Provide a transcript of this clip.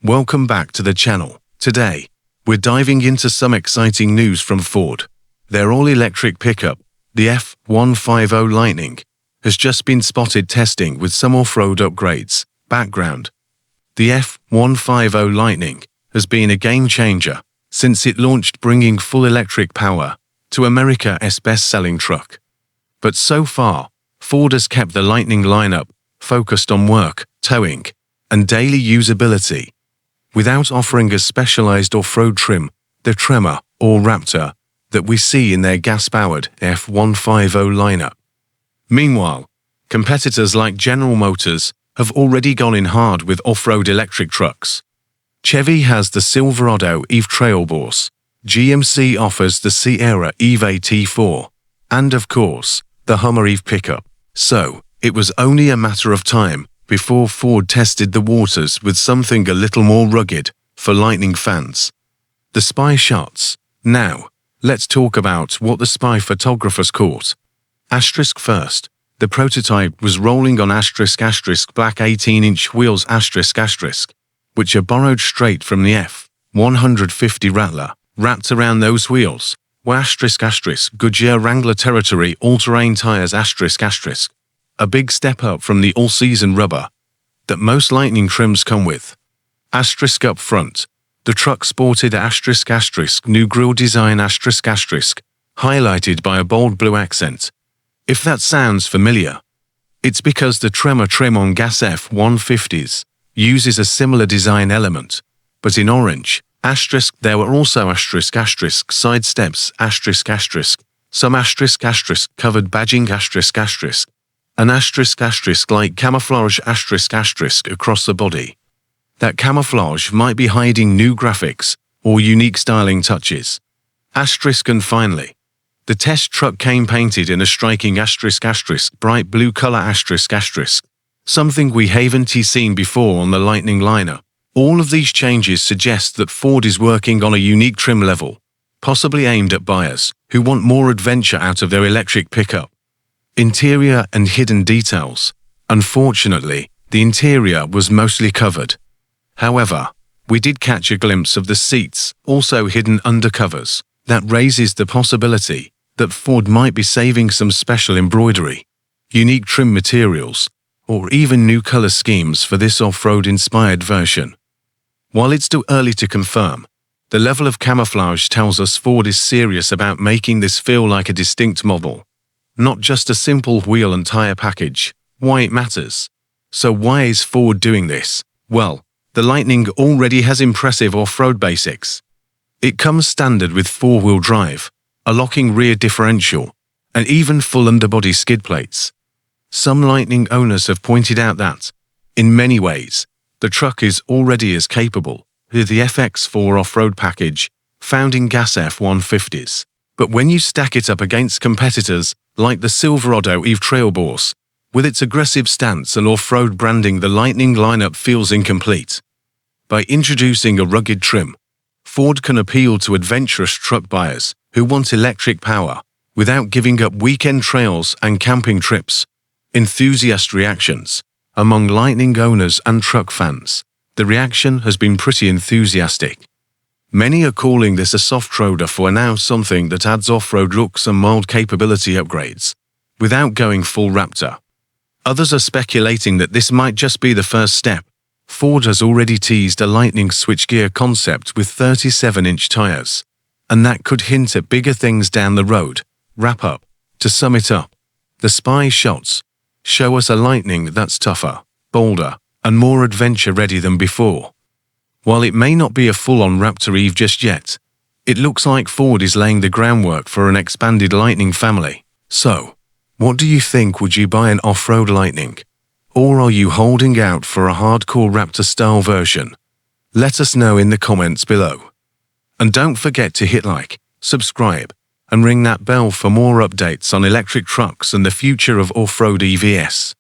Welcome back to the channel. Today, we're diving into some exciting news from Ford. Their all-electric pickup, the F-150 Lightning, has just been spotted testing with some off-road upgrades. Background: the F-150 Lightning has been a game-changer since it launched, bringing full electric power to America's best-selling truck. But so far, Ford has kept the Lightning lineup focused on work, towing, and daily usability, without offering a specialized off-road trim, the Tremor or Raptor, that we see in their gas-powered F-150 lineup. Meanwhile, competitors like General Motors have already gone in hard with off-road electric trucks. Chevy has the Silverado EV Trailblazer, GMC offers the Sierra EV AT4, and of course, the Hummer EV pickup. So, it was only a matter of time before Ford tested the waters with something a little more rugged for Lightning fans. The spy shots. Now, let's talk about what the spy photographers caught. First, the prototype was rolling on black 18-inch wheels which are borrowed straight from the F-150 Rattler. Wrapped around those wheels were Goodyear Wrangler Territory all-terrain tires a big step up from the all-season rubber that most Lightning trims come with. Up front, the truck sported new grille design highlighted by a bold blue accent. If that sounds familiar, it's because the Tremor trim on gas F-150s uses a similar design element, but in orange. There were also side steps some covered badging an like camouflage across the body. That camouflage might be hiding new graphics or unique styling touches. And finally, the test truck came painted in a striking bright blue color something we haven't seen before on the Lightning lineup. All of these changes suggest that Ford is working on a unique trim level, possibly aimed at buyers who want more adventure out of their electric pickup. Interior and hidden details. Unfortunately, the interior was mostly covered. However, we did catch a glimpse of the seats, also hidden under covers. That raises the possibility that Ford might be saving some special embroidery, unique trim materials, or even new color schemes for this off-road inspired version. While it's too early to confirm, the level of camouflage tells us Ford is serious about making this feel like a distinct model, not just a simple wheel and tire package. Why it matters. So why is Ford doing this? Well, the Lightning already has impressive off-road basics. It comes standard with four-wheel drive, a locking rear differential, and even full underbody skid plates. Some Lightning owners have pointed out that, in many ways, the truck is already as capable with the FX4 off-road package found in gas F-150s. But when you stack it up against competitors like the Silverado EV Trailblazer, with its aggressive stance and off-road branding, the Lightning lineup feels incomplete. By introducing a rugged trim, Ford can appeal to adventurous truck buyers who want electric power without giving up weekend trails and camping trips. Enthusiast reactions. Among Lightning owners and truck fans, the reaction has been pretty enthusiastic. Many are calling this a soft-roader for now, something that adds off-road looks and mild capability upgrades, without going full Raptor. Others are speculating that this might just be the first step. Ford has already teased a Lightning switchgear concept with 37-inch tires, and that could hint at bigger things down the road. Wrap up. To sum it up, the spy shots show us a Lightning that's tougher, bolder, and more adventure-ready than before. While it may not be a full-on Raptor EV just yet, it looks like Ford is laying the groundwork for an expanded Lightning family. So, what do you think? Would you buy an off-road Lightning? Or are you holding out for a hardcore Raptor-style version? Let us know in the comments below. And don't forget to hit like, subscribe, and ring that bell for more updates on electric trucks and the future of off-road EVs.